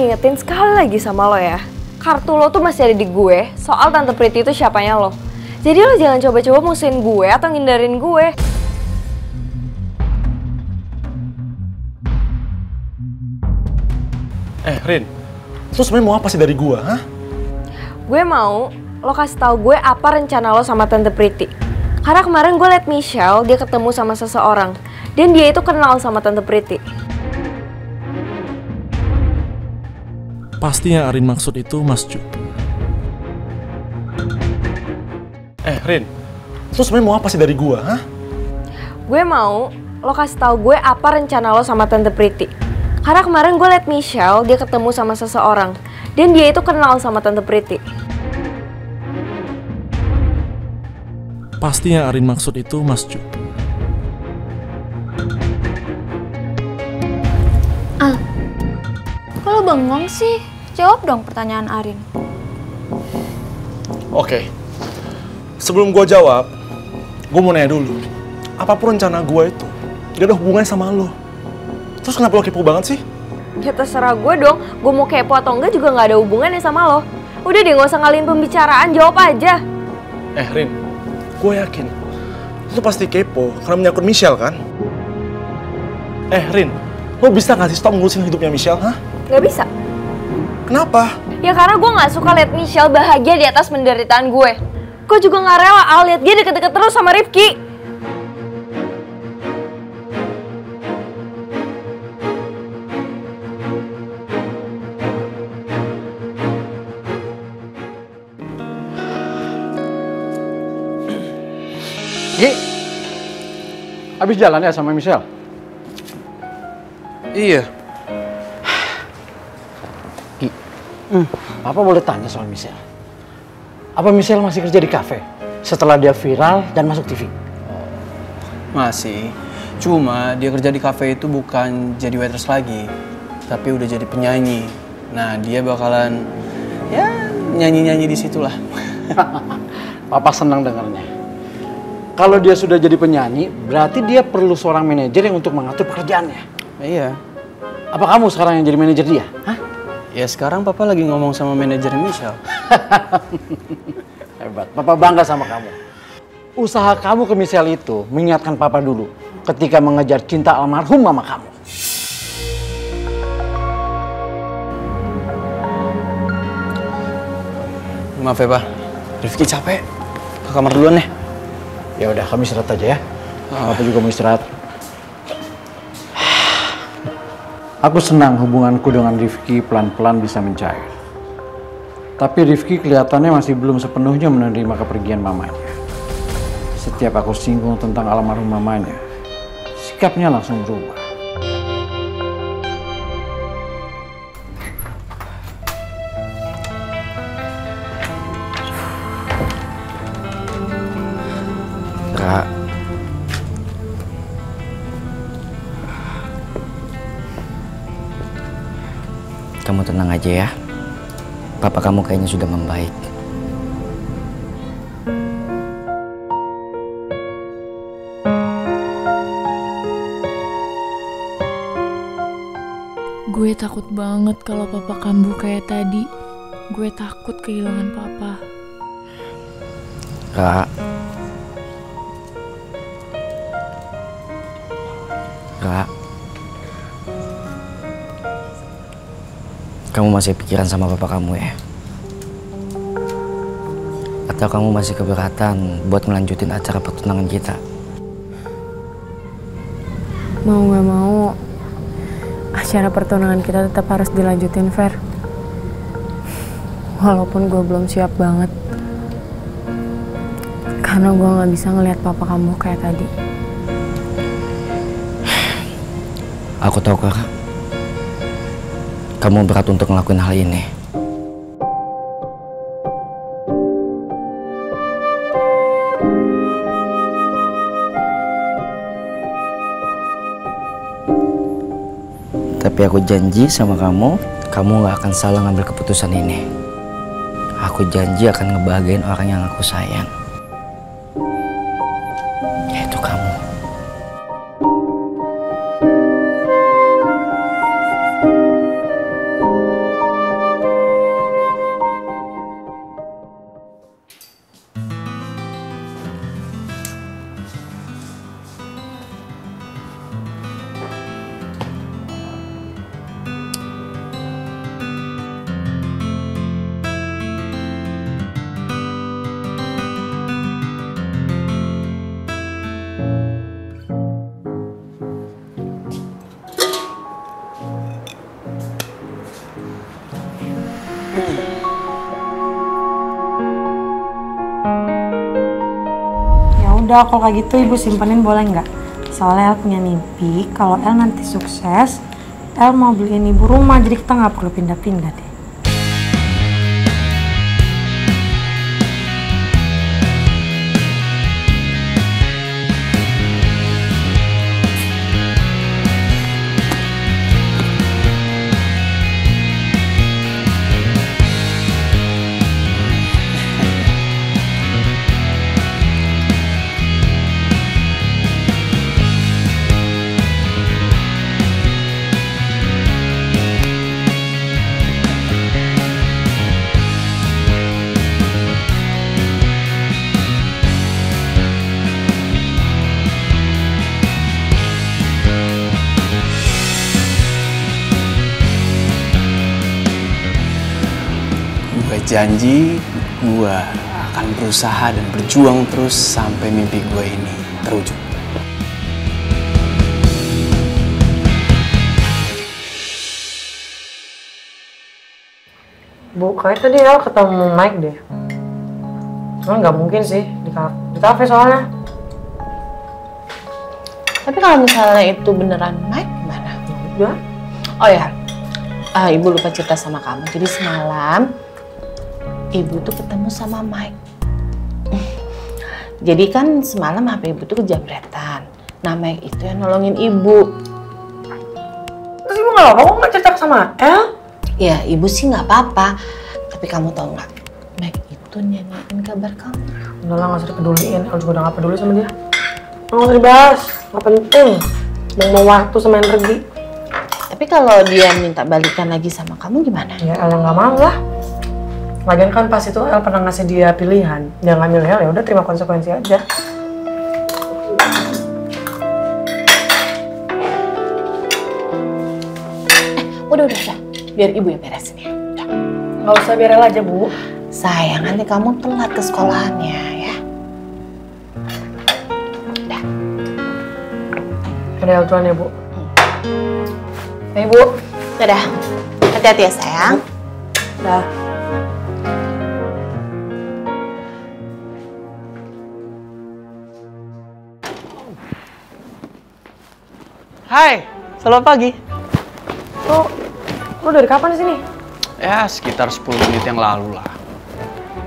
ngingetin sekali lagi sama lo ya. Kartu lo tuh masih ada di gue, soal Tante Priti itu siapanya lo. Jadi lo jangan coba-coba musuhin gue atau ngindarin gue. Rin, lo sebenarnya mau apa sih dari gue, hah? Gue mau lo kasih tahu gue apa rencana lo sama Tante Priti. Karena kemarin gue liat Michelle, dia ketemu sama seseorang. Dan dia itu kenal sama Tante Priti. Pasti yang Arin maksud itu Mas Ju. Rin, lo sebenarnya mau apa sih dari gue, hah? Gue mau lo kasih tahu gue apa rencana lo sama Tante Priti. Karena kemarin gue liat Michelle, dia ketemu sama seseorang. Dan dia itu kenal sama Tante Priti. Pasti yang Arin maksud itu Mas Ju. Al, kok lo bengong sih? Jawab dong pertanyaan Arin. Oke. Sebelum gue jawab, gue mau nanya dulu. Apapun rencana gue itu, gak ada hubungannya sama lo. Terus kenapa lo kepo banget sih? Ya terserah gue dong, gue mau kepo atau enggak juga gak ada hubungannya sama lo. Udah deh, gak usah ngalihin pembicaraan, jawab aja. Rin, gue yakin lo pasti kepo karena menyangkut Michelle kan? Rin, lo bisa gak sih stop ngurusin hidupnya Michelle, hah? Gak bisa. Kenapa? Ya karena gue gak suka liat Michelle bahagia di atas penderitaan gue. Gue juga gak rela Al liat dia deket-deket terus sama Rifki. Gi, habis jalan ya sama Michelle? Iya. Gi, Papa boleh tanya soal Michelle. Apa Michelle masih kerja di kafe setelah dia viral dan masuk TV? Masih. Cuma dia kerja di kafe itu bukan jadi waitress lagi, tapi udah jadi penyanyi. Nah, dia bakalan ya nyanyi-nyanyi di situlah. Papa senang dengarnya. Kalau dia sudah jadi penyanyi, berarti dia perlu seorang manajer yang untuk mengatur pekerjaannya. Iya. Apa kamu sekarang yang jadi manajer dia? Hah? Ya sekarang Papa lagi ngomong sama manajer Michelle. Hebat, Papa bangga sama kamu. Usaha kamu ke Michelle itu mengingatkan Papa dulu ketika mengejar cinta almarhum mama kamu. Maaf ya Pak, Rifki capek. Ke kamar duluan ya. Ya udah, kamu istirahat aja ya. Papa juga mau istirahat. Aku senang hubunganku dengan Rifki pelan-pelan bisa mencair. Tapi Rifki kelihatannya masih belum sepenuhnya menerima kepergian mamanya. Setiap aku singgung tentang almarhum mamanya, sikapnya langsung berubah. Ra, kamu tenang aja ya. Papa kamu kayaknya sudah membaik. Gue takut banget kalau papa kambuh kayak tadi. Gue takut kehilangan papa. Ra, Ra, kamu masih pikiran sama papa kamu ya? Atau kamu masih keberatan buat melanjutin acara pertunangan kita? Mau gak mau, acara pertunangan kita tetap harus dilanjutin, Fer. Walaupun gue belum siap banget. Karena gue gak bisa ngelihat papa kamu kayak tadi. Aku tahu kok, kamu berat untuk ngelakuin hal ini. Tapi aku janji sama kamu gak akan salah ngambil keputusan ini. Aku janji akan ngebahagiain orang yang aku sayang. Yaitu kamu. Ya udah, kalau kayak gitu ibu simpenin boleh nggak? Soalnya El punya mimpi kalau El nanti sukses, El mau beliin ibu rumah, jadi kita nggak perlu pindah-pindah deh. Gue janji gue akan berusaha dan berjuang terus sampai mimpi gue ini terwujud. Bu, kayak tadi El ketemu Mike deh. Cuman nggak mungkin sih di kafe soalnya. Tapi kalau misalnya itu beneran Mike gimana? Udah. Oh ya, ibu lupa cerita sama kamu. Jadi semalam ibu tuh ketemu sama Mike. Jadi kan semalam HP ibu tuh kejamretan. Nah Mike itu yang nolongin ibu. Terus ibu nggak apa-apa kok nggak cerita sama El? Ya ibu sih nggak apa-apa. Tapi kamu tahu nggak? Mike itu nanyain kabar kamu. Udah lah, nggak usah dipeduliin. El juga udah nggak peduli sama dia. Nggak usah dibahas. Nggak penting. Mau waktu sama energi. Tapi kalau dia minta balikan lagi sama kamu gimana? Ya El yang nggak mau lah. Lagian kan pas itu El pernah ngasih dia pilihan. Dia nggak milih El, ya udah terima konsekuensi aja. Udah. Biar ibu yang beresin ya. Nggak usah, biar El aja, Bu. Sayang, nanti kamu telat ke sekolahannya ya. Udah. Ada El duluan ya, Bu. Nih, Bu. Dadah. Hati-hati ya sayang. Dah. Hai, selamat pagi. Lu dari kapan di sini? Ya, sekitar 10 menit yang lalu lah.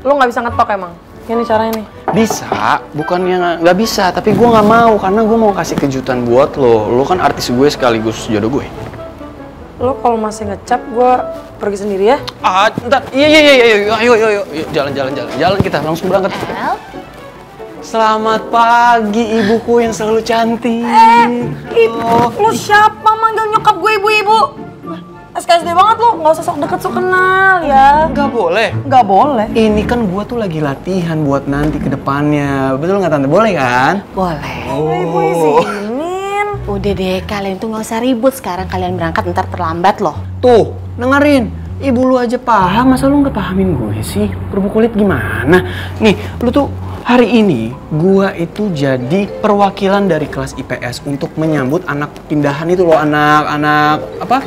Lu nggak bisa ngetok emang? Ini caranya nih. Bisa, bukannya nggak bisa, tapi gue nggak mau karena gue mau kasih kejutan buat lo. Lo kan artis gue sekaligus jodoh gue. Lu kalau masih ngecap, gue pergi sendiri ya? Ah, ntar, iya, ayo, jalan kita langsung berangkat. El? Selamat pagi ibuku yang selalu cantik. Ibu, lu siapa manggil nyokap gue ibu-ibu? SKSD banget lu, nggak usah sok deket sok kenal ya. Nggak boleh. Nggak boleh. Ini kan gue tuh lagi latihan buat nanti ke depannya. Betul nggak Tante? Boleh kan? Boleh. Ibu izinin. Udah deh, kalian tuh nggak usah ribut. Sekarang kalian berangkat, ntar terlambat loh. Tuh, dengerin. Ibu lu aja paham, masa lu nggak pahamin gue sih? Kerupuk kulit gimana? Nih, lu tuh hari ini gua itu jadi perwakilan dari kelas IPS untuk menyambut anak pindahan itu loh, anak apa?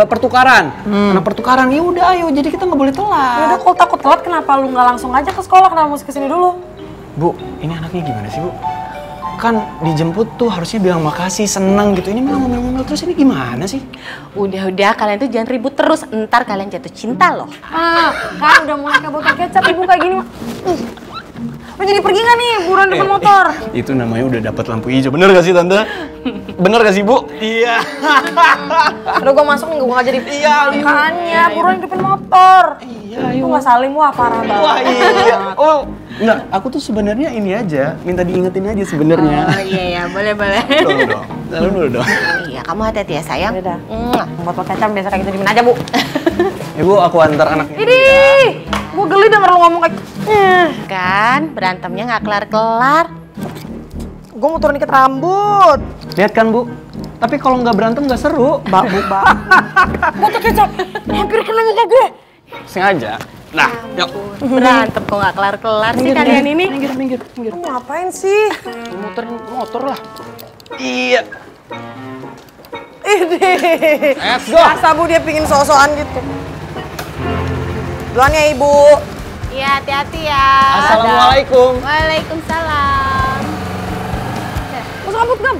Pertukaran. Anak pertukaran. Ya udah ayo, jadi kita nggak boleh Ya telat. udah, kalau takut telat kenapa lu nggak langsung aja ke sekolah? Kenapa mesti kesini dulu? Bu, ini anaknya gimana sih, Bu? Kan dijemput tuh harusnya bilang makasih, senang gitu. Ini malah ngomel-ngomel terus, ini gimana sih? Udah, kalian tuh jangan ribut terus. Ntar kalian jatuh cinta loh. Kan udah mulai kayak botol kecap ibu kayak gini mah. Lu jadi pergi nggak nih buruan depan motor? Itu namanya udah dapat lampu hijau. Bener gak sih Tante? Bener gak sih Bu? Iya. Udah gua masuk nih, gua nggak jadi. Iya, makanya buruan depan motor. Iya, Lu nggak salim, wah parah banget. Wah iya. Oh, enggak, aku tuh sebenarnya ini aja, minta diingetin aja sebenarnya. Oh iya, boleh. Dulu dong. Salam dulu dong. Iya, kamu hati-hati ya sayang. Udah. Botol kecap biasa kayak gitu di mana aja, Bu. Ibu, aku antar anaknya. Idih, gua geli denger lu ngomong kayak. Kan berantemnya nggak kelar-kelar. Gua mau turun dikit rambut. Lihat kan Bu? Tapi kalau nggak berantem nggak seru. Mbak. Botol kecap, hampir kena muka gue. Sengaja. Nah, yuk. Berantem kok nggak kelar-kelar sih kalian ini. Minggir. Lu ngapain sih? Muterin motor lah. Iya. Idih. Let's go. Masa Bu dia pingin so-soan gitu. Duluan ya Ibu. Iya, hati-hati ya. Assalamualaikum. Waalaikumsalam. Masuk kabut, Gam.